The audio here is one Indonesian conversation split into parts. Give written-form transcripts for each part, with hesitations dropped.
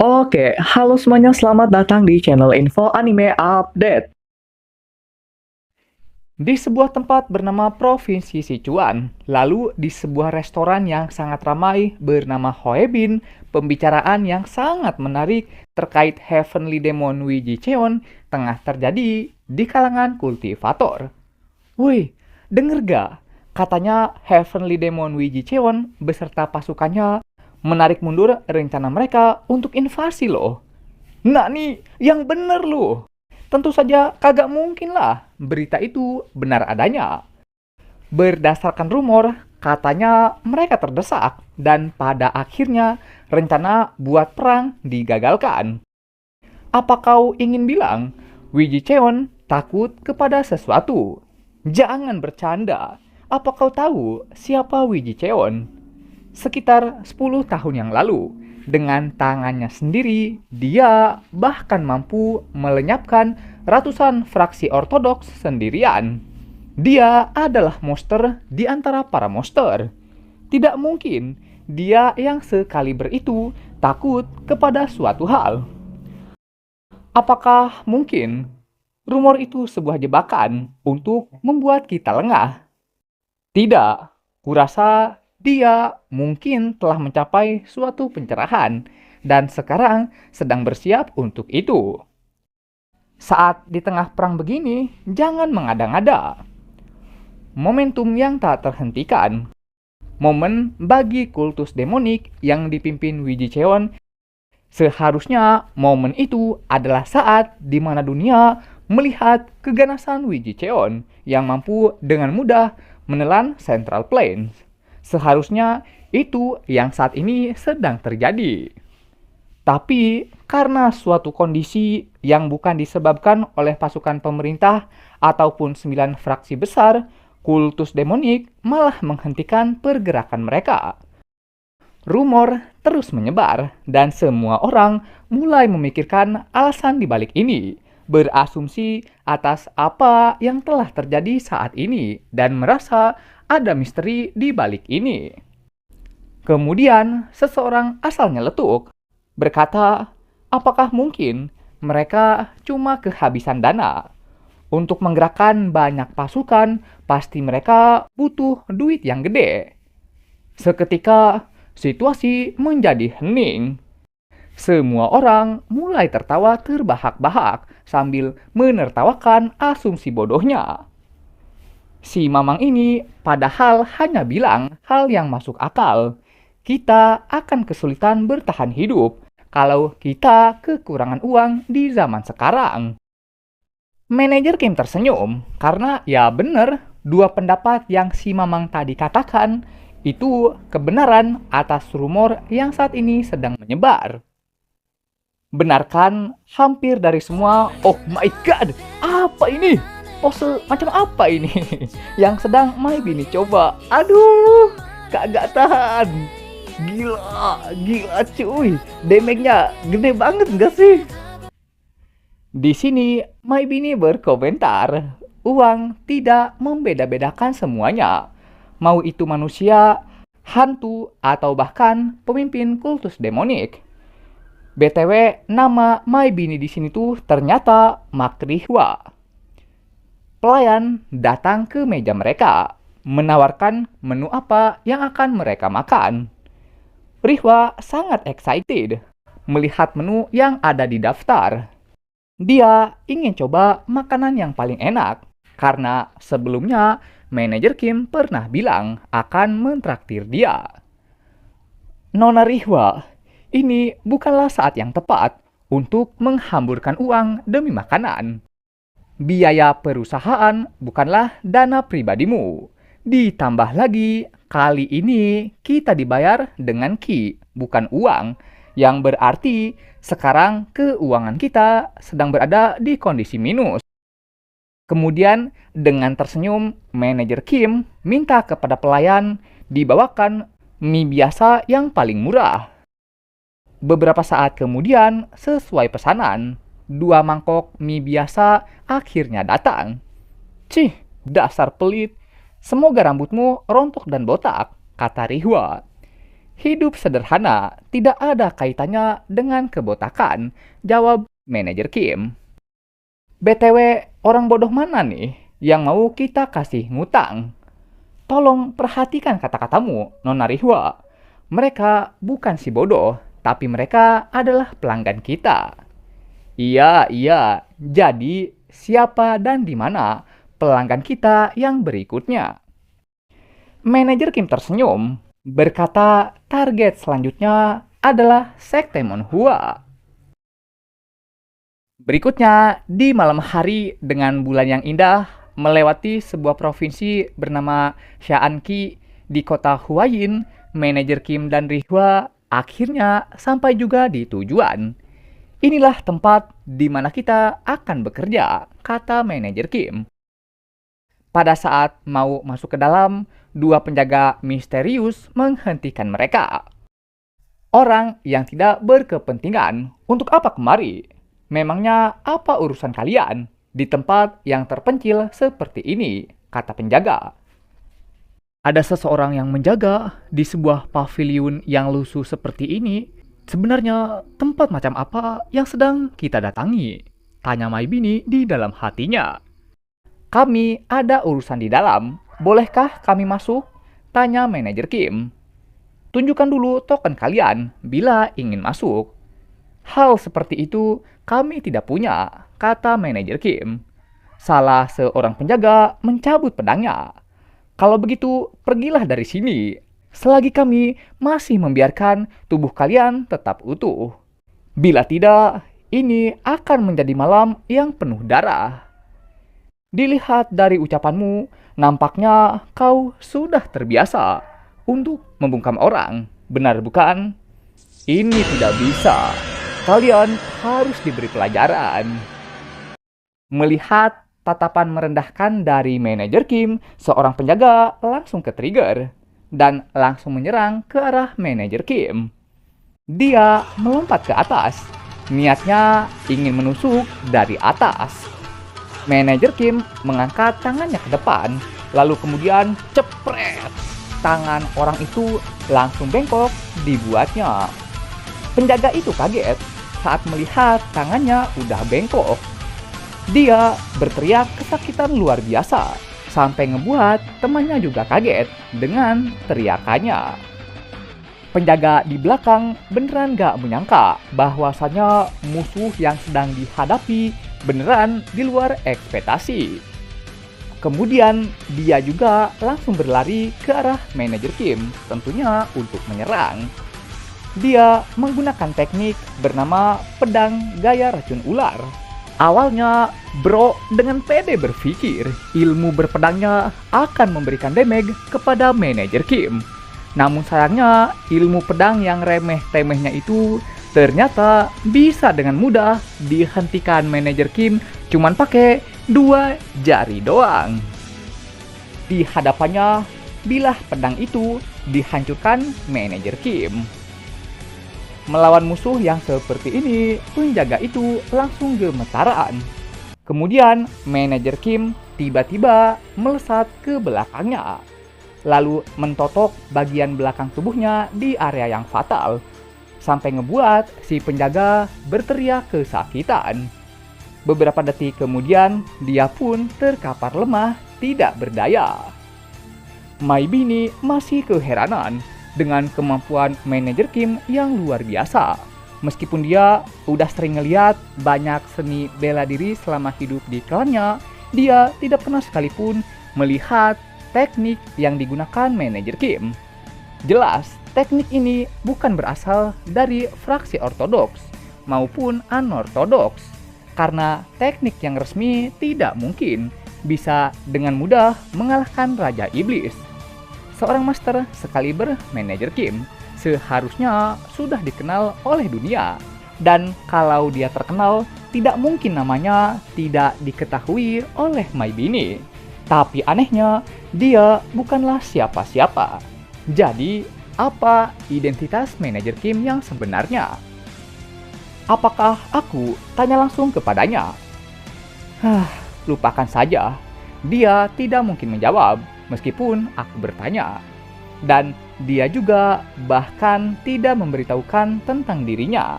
Oke, halo semuanya, selamat datang di channel Info Anime Update. Di sebuah tempat bernama Provinsi Sichuan, lalu di sebuah restoran yang sangat ramai bernama Hoebin, pembicaraan yang sangat menarik terkait Heavenly Demon Wiji Cheon tengah terjadi di kalangan kultivator. Woi, denger gak? Katanya Heavenly Demon Wiji Cheon beserta pasukannya menarik mundur rencana mereka untuk invasi loh. Nah nih, yang bener loh. Tentu saja kagak mungkin lah berita itu benar adanya. Berdasarkan rumor, katanya mereka terdesak dan pada akhirnya rencana buat perang digagalkan. Apa kau ingin bilang Wiji Cheon takut kepada sesuatu? Jangan bercanda. Apa kau tahu siapa Wiji Cheon? Sekitar 10 tahun yang lalu, dengan tangannya sendiri, dia bahkan mampu melenyapkan ratusan fraksi ortodoks sendirian. Dia adalah monster di antara para monster. Tidak mungkin dia yang sekaliber itu takut kepada suatu hal. Apakah mungkin rumor itu sebuah jebakan untuk membuat kita lengah? Tidak, kurasa dia mungkin telah mencapai suatu pencerahan dan sekarang sedang bersiap untuk itu. Saat di tengah perang begini, jangan mengada-ngada. Momentum yang tak terhentikan. Momen bagi kultus demonik yang dipimpin Wiji Cheon. Seharusnya momen itu adalah saat di mana dunia melihat keganasan Wiji Cheon yang mampu dengan mudah menelan Central Plains. Seharusnya itu yang saat ini sedang terjadi. Tapi karena suatu kondisi yang bukan disebabkan oleh pasukan pemerintah ataupun 9 fraksi besar, kultus demonik malah menghentikan pergerakan mereka. Rumor terus menyebar dan semua orang mulai memikirkan alasan di balik ini, berasumsi atas apa yang telah terjadi saat ini dan merasa ada misteri di balik ini. Kemudian seseorang asal nyeletuk, berkata, apakah mungkin mereka cuma kehabisan dana? Untuk menggerakkan banyak pasukan, pasti mereka butuh duit yang gede. Seketika, situasi menjadi hening. Semua orang mulai tertawa terbahak-bahak sambil menertawakan asumsi bodohnya. Si Mamang ini padahal hanya bilang hal yang masuk akal. Kita akan kesulitan bertahan hidup kalau kita kekurangan uang di zaman sekarang. Manajer Kim tersenyum karena ya bener, dua pendapat yang si Mamang tadi katakan itu kebenaran atas rumor yang saat ini sedang menyebar. Benarkan hampir dari semua, oh my god, apa ini? Pose macam apa ini? Yang sedang My Bini coba. Aduh, kagak tahan. Gila cuy. Damage-nya gede banget gak sih? Di sini My Bini berkomentar, uang tidak membeda-bedakan semuanya. Mau itu manusia, hantu, atau bahkan pemimpin kultus demonik. BTW, nama My Bini di sini tuh ternyata Makrihwa. Pelayan datang ke meja mereka, menawarkan menu apa yang akan mereka makan. Rihwa sangat excited melihat menu yang ada di daftar. Dia ingin coba makanan yang paling enak, karena sebelumnya manajer Kim pernah bilang akan mentraktir dia. Nona Rihwa, ini bukanlah saat yang tepat untuk menghamburkan uang demi makanan. Biaya perusahaan bukanlah dana pribadimu. Ditambah lagi, kali ini kita dibayar dengan Ki, bukan uang. Yang berarti sekarang keuangan kita sedang berada di kondisi minus. Kemudian dengan tersenyum, manajer Kim minta kepada pelayan dibawakan mie biasa yang paling murah. Beberapa saat kemudian, sesuai pesanan, 2 mangkok mie biasa akhirnya datang. Cih, dasar pelit. Semoga rambutmu rontok dan botak, kata Rihwa. Hidup sederhana tidak ada kaitannya dengan kebotakan, jawab manajer Kim. BTW, orang bodoh mana nih yang mau kita kasih ngutang? Tolong perhatikan kata-katamu, Nona Rihwa. Mereka bukan si bodoh, tapi mereka adalah pelanggan kita. Iya, iya. Jadi, siapa dan di mana pelanggan kita yang berikutnya? Manajer Kim tersenyum, berkata target selanjutnya adalah Sekte Monhua. Berikutnya, di malam hari dengan bulan yang indah, melewati sebuah provinsi bernama Shaanqi di kota Huayin, manajer Kim dan Rihwa akhirnya sampai juga di tujuan. Inilah tempat di mana kita akan bekerja, kata manajer Kim. Pada saat mau masuk ke dalam, dua penjaga misterius menghentikan mereka. Orang yang tidak berkepentingan, untuk apa kemari? Memangnya apa urusan kalian di tempat yang terpencil seperti ini, kata penjaga. Ada seseorang yang menjaga di sebuah paviliun yang lusuh seperti ini. Sebenarnya tempat macam apa yang sedang kita datangi? Tanya Maibini di dalam hatinya. Kami ada urusan di dalam. Bolehkah kami masuk? Tanya manajer Kim. Tunjukkan dulu token kalian bila ingin masuk. Hal seperti itu kami tidak punya, kata manajer Kim. Salah seorang penjaga mencabut pedangnya. Kalau begitu, pergilah dari sini. Selagi kami masih membiarkan tubuh kalian tetap utuh. Bila tidak, ini akan menjadi malam yang penuh darah. Dilihat dari ucapanmu, nampaknya kau sudah terbiasa untuk membungkam orang. Benar bukan? Ini tidak bisa. Kalian harus diberi pelajaran. Melihat tatapan merendahkan dari manajer Kim, seorang penjaga langsung ke-trigger dan langsung menyerang ke arah manajer Kim. Dia melompat ke atas, niatnya ingin menusuk dari atas. Manajer Kim mengangkat tangannya ke depan, lalu kemudian cepret. Tangan orang itu langsung bengkok dibuatnya. Penjaga itu kaget saat melihat tangannya udah bengkok. Dia berteriak kesakitan luar biasa, sampai ngebuat temannya juga kaget dengan teriakannya. Penjaga di belakang beneran gak menyangka bahwasanya musuh yang sedang dihadapi beneran di luar ekspektasi. Kemudian dia juga langsung berlari ke arah manajer Kim, tentunya untuk menyerang. Dia menggunakan teknik bernama pedang gaya racun ular. Awalnya, Bro dengan pede berpikir ilmu berpedangnya akan memberikan damage kepada manajer Kim. Namun sayangnya, ilmu pedang yang remeh-temehnya itu ternyata bisa dengan mudah dihentikan manajer Kim cuman pakai 2 jari doang. Di hadapannya, bilah pedang itu dihancurkan manajer Kim. Melawan musuh yang seperti ini, penjaga itu langsung gemetaran. Kemudian, manajer Kim tiba-tiba melesat ke belakangnya, lalu mentotok bagian belakang tubuhnya di area yang fatal, sampai ngebuat si penjaga berteriak kesakitan. Beberapa detik kemudian, dia pun terkapar lemah, tidak berdaya. Maibini masih keheranan dengan kemampuan manajer Kim yang luar biasa. Meskipun dia udah sering ngeliat banyak seni bela diri selama hidup di klannya, dia tidak pernah sekalipun melihat teknik yang digunakan manajer Kim. Jelas, teknik ini bukan berasal dari fraksi ortodoks maupun anortodoks, karena teknik yang resmi tidak mungkin bisa dengan mudah mengalahkan Raja Iblis. Seorang master sekaliber manajer Kim seharusnya sudah dikenal oleh dunia, dan kalau dia terkenal, tidak mungkin namanya tidak diketahui oleh Maibini. Tapi anehnya, dia bukanlah siapa-siapa. Jadi, apa identitas manajer Kim yang sebenarnya? Apakah aku tanya langsung kepadanya? Lupakan saja. Dia tidak mungkin menjawab meskipun aku bertanya. Dan dia juga bahkan tidak memberitahukan tentang dirinya.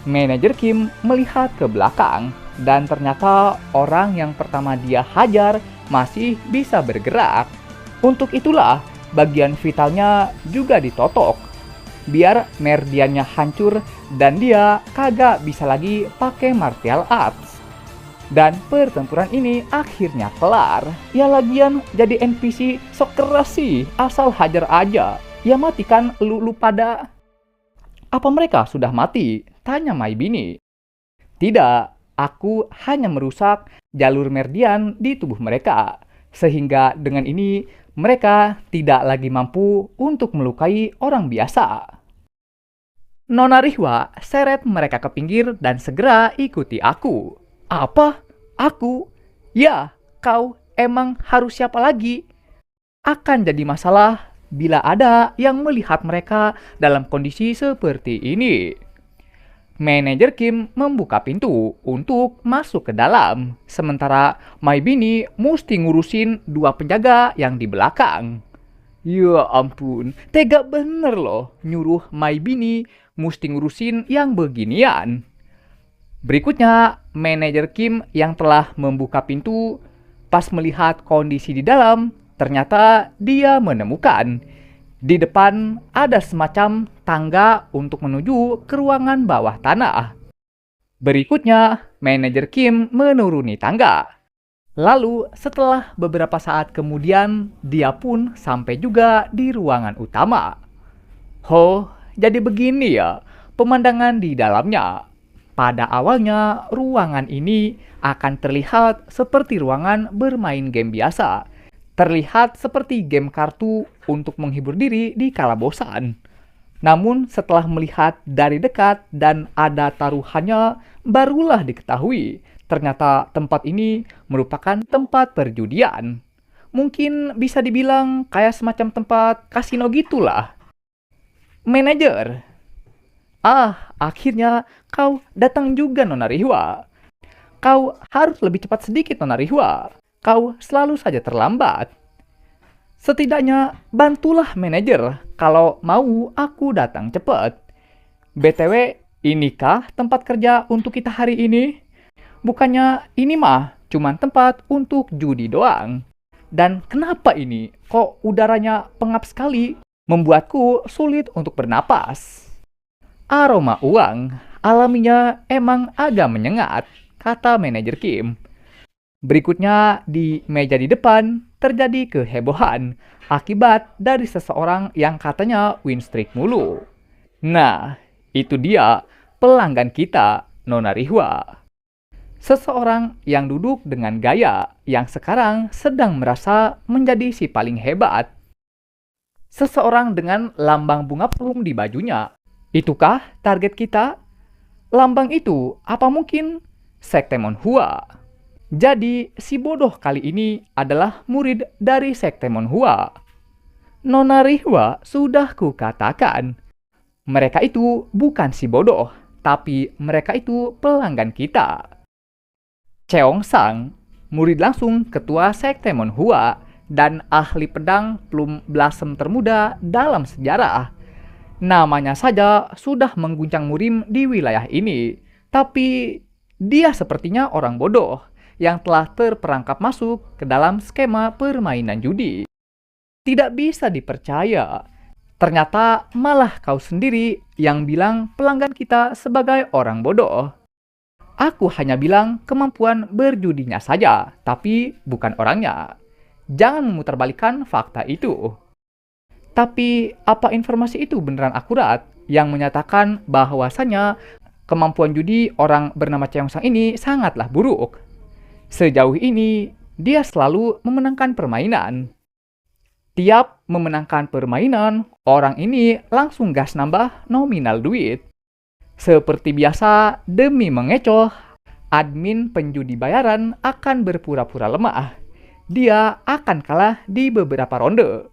Manajer Kim melihat ke belakang dan ternyata orang yang pertama dia hajar masih bisa bergerak. Untuk itulah bagian vitalnya juga ditotok, biar merdiannya hancur dan dia kagak bisa lagi pakai martial arts. Dan pertempuran ini akhirnya kelar. Ya lagian jadi NPC sok keras sih, asal hajar aja. Ya matikan lu pada. Apa mereka sudah mati? Tanya Mai Bini. Tidak, aku hanya merusak jalur merdian di tubuh mereka. Sehingga dengan ini mereka tidak lagi mampu untuk melukai orang biasa. Nona Rihwa seret mereka ke pinggir dan segera ikuti aku. Apa? Aku? Ya, kau emang harus siapa lagi? Akan jadi masalah bila ada yang melihat mereka dalam kondisi seperti ini. Manajer Kim membuka pintu untuk masuk ke dalam, sementara Mai Bini mesti ngurusin dua penjaga yang di belakang. Ya ampun, tega bener loh nyuruh Mai Bini mesti ngurusin yang beginian. Berikutnya, manajer Kim yang telah membuka pintu pas melihat kondisi di dalam, ternyata dia menemukan di depan ada semacam tangga untuk menuju ke ruangan bawah tanah. Berikutnya, manajer Kim menuruni tangga. Lalu setelah beberapa saat kemudian, dia pun sampai juga di ruangan utama. Oh, jadi begini ya pemandangan di dalamnya. Pada awalnya, ruangan ini akan terlihat seperti ruangan bermain game biasa. Terlihat seperti game kartu untuk menghibur diri di kala bosan. Namun setelah melihat dari dekat dan ada taruhannya, barulah diketahui ternyata tempat ini merupakan tempat perjudian. Mungkin bisa dibilang kayak semacam tempat kasino gitulah. Manajer. Akhirnya kau datang juga, Nona Rihwa. Kau harus lebih cepat sedikit, Nona Rihwa. Kau selalu saja terlambat. Setidaknya bantulah manajer kalau mau aku datang cepat. BTW, inikah tempat kerja untuk kita hari ini? Bukannya ini mah cuman tempat untuk judi doang. Dan kenapa ini kok udaranya pengap sekali, membuatku sulit untuk bernapas. Aroma uang alaminya emang agak menyengat, kata manajer Kim. Berikutnya di meja di depan terjadi kehebohan akibat dari seseorang yang katanya win streak mulu. Nah, itu dia pelanggan kita, Nona Rihwa. Seseorang yang duduk dengan gaya yang sekarang sedang merasa menjadi si paling hebat. Seseorang dengan lambang bunga plum di bajunya. Itukah target kita? Lambang itu apa mungkin Sekte Monhua? Jadi si bodoh kali ini adalah murid dari Sekte Monhua. Nona Rihwa sudah kukatakan, mereka itu bukan si bodoh, tapi mereka itu pelanggan kita. Cheong Sang, murid langsung ketua Sekte Monhua dan ahli pedang Plum Blossom termuda dalam sejarah. Namanya saja sudah mengguncang murim di wilayah ini, tapi dia sepertinya orang bodoh yang telah terperangkap masuk ke dalam skema permainan judi. Tidak bisa dipercaya. Ternyata malah kau sendiri yang bilang pelanggan kita sebagai orang bodoh. Aku hanya bilang kemampuan berjudinya saja, tapi bukan orangnya. Jangan memutarbalikkan fakta itu. Tapi apa informasi itu beneran akurat yang menyatakan bahwasanya kemampuan judi orang bernama Cheong Sang ini sangatlah buruk? Sejauh ini, dia selalu memenangkan permainan. Tiap memenangkan permainan, orang ini langsung gas nambah nominal duit. Seperti biasa, demi mengecoh, admin penjudi bayaran akan berpura-pura lemah. Dia akan kalah di beberapa ronde.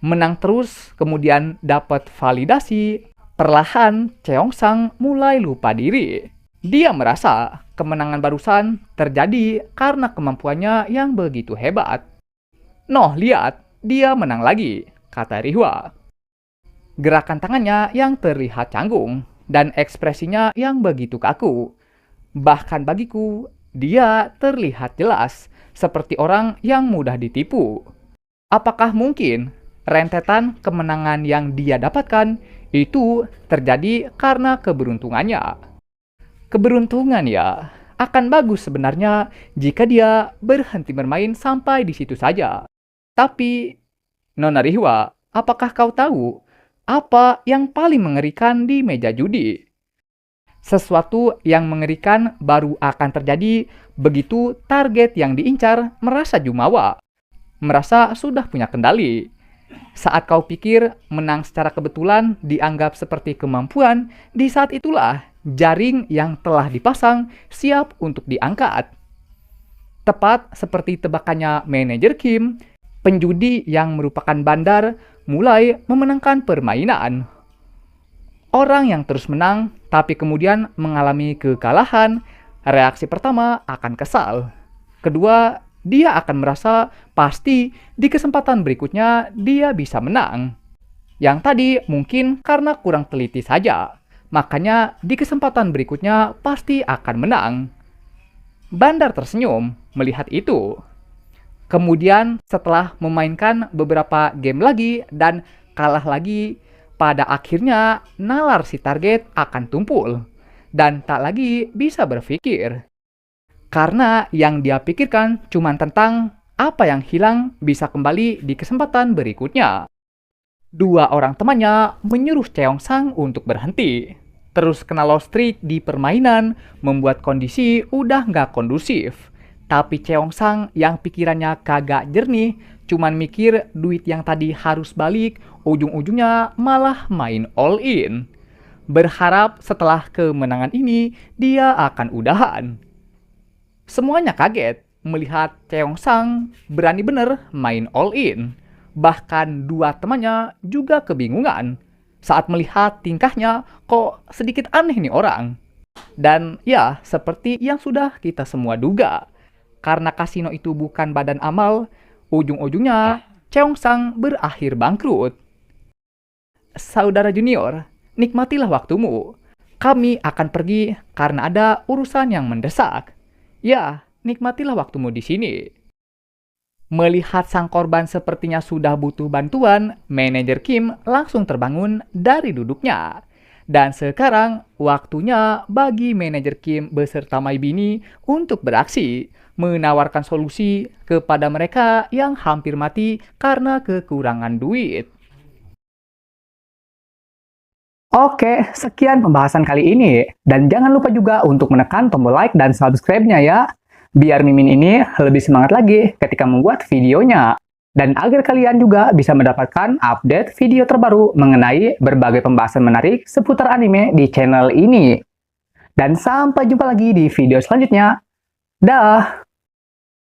Menang terus, kemudian dapat validasi. Perlahan, Cheong Sang mulai lupa diri. Dia merasa kemenangan barusan terjadi karena kemampuannya yang begitu hebat. Noh, lihat, dia menang lagi, kata Rihwa. Gerakan tangannya yang terlihat canggung dan ekspresinya yang begitu kaku. Bahkan bagiku, dia terlihat jelas seperti orang yang mudah ditipu. Apakah mungkin rentetan kemenangan yang dia dapatkan itu terjadi karena keberuntungannya? Keberuntungan ya, akan bagus sebenarnya jika dia berhenti bermain sampai di situ saja. Tapi, Nona Rihwa, apakah kau tahu apa yang paling mengerikan di meja judi? Sesuatu yang mengerikan baru akan terjadi begitu target yang diincar merasa jumawa, merasa sudah punya kendali. Saat kau pikir menang secara kebetulan dianggap seperti kemampuan, di saat itulah jaring yang telah dipasang siap untuk diangkat. Tepat seperti tebakannya manajer Kim, penjudi yang merupakan bandar mulai memenangkan permainan. Orang yang terus menang tapi kemudian mengalami kekalahan, reaksi pertama akan kesal. Kedua, dia akan merasa pasti di kesempatan berikutnya dia bisa menang. Yang tadi mungkin karena kurang teliti saja, makanya di kesempatan berikutnya pasti akan menang. Bandar tersenyum melihat itu. Kemudian setelah memainkan beberapa game lagi dan kalah lagi, pada akhirnya nalar si target akan tumpul dan tak lagi bisa berpikir. Karena yang dia pikirkan cuma tentang apa yang hilang bisa kembali di kesempatan berikutnya. Dua orang temannya menyuruh Cheongsang untuk berhenti. Terus kena loss streak di permainan membuat kondisi udah nggak kondusif. Tapi Cheongsang yang pikirannya kagak jernih, cuman mikir duit yang tadi harus balik, ujung-ujungnya malah main all in. Berharap setelah kemenangan ini, dia akan udahan. Semuanya kaget melihat Cheongsang berani bener main all in. Bahkan dua temannya juga kebingungan saat melihat tingkahnya kok sedikit aneh nih orang. Dan ya, seperti yang sudah kita semua duga. Karena kasino itu bukan badan amal, ujung-ujungnya Cheongsang berakhir bangkrut. Saudara junior, nikmatilah waktumu. Kami akan pergi karena ada urusan yang mendesak. Ya, nikmatilah waktumu di sini. Melihat sang korban sepertinya sudah butuh bantuan, manajer Kim langsung terbangun dari duduknya. Dan sekarang waktunya bagi manajer Kim beserta My Bini untuk beraksi, menawarkan solusi kepada mereka yang hampir mati karena kekurangan duit. Oke, sekian pembahasan kali ini. Dan jangan lupa juga untuk menekan tombol like dan subscribe-nya ya. Biar Mimin ini lebih semangat lagi ketika membuat videonya. Dan agar kalian juga bisa mendapatkan update video terbaru mengenai berbagai pembahasan menarik seputar anime di channel ini. Dan sampai jumpa lagi di video selanjutnya. Dah!